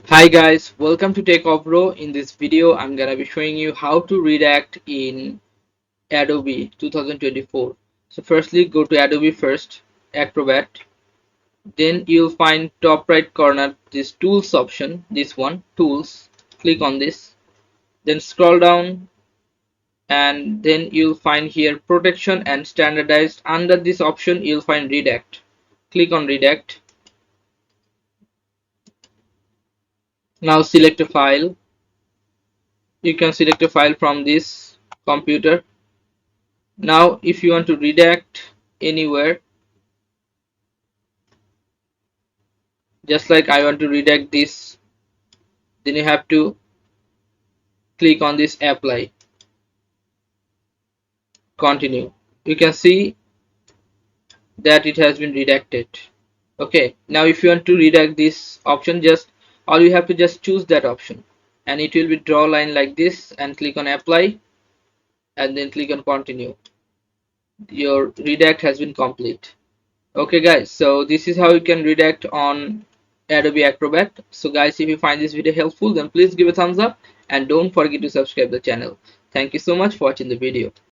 Hi guys, welcome to Techavro. In this video, I'm gonna be showing you how to redact in Adobe 2024. So firstly, go to Adobe first, Acrobat. Then you'll find top right corner this tools option, this one, tools. Click on this. Then scroll down and then you'll find here protection and standardized. Under this option, you'll find redact. Click on redact. Now select a file. You can select a file from this computer. Now if you want to redact anywhere, just like I want to redact this, then you have to click on this apply, continue. You can see that it has been redacted. Okay, now if you want to redact this option, just all you have to just choose that option and it will be draw line like this and click on apply and then click on continue. Your redact has been complete. Okay guys, so this is how you can redact on Adobe Acrobat. So guys, if you find this video helpful, then please give a thumbs up and don't forget to subscribe the channel. Thank you so much for watching the video.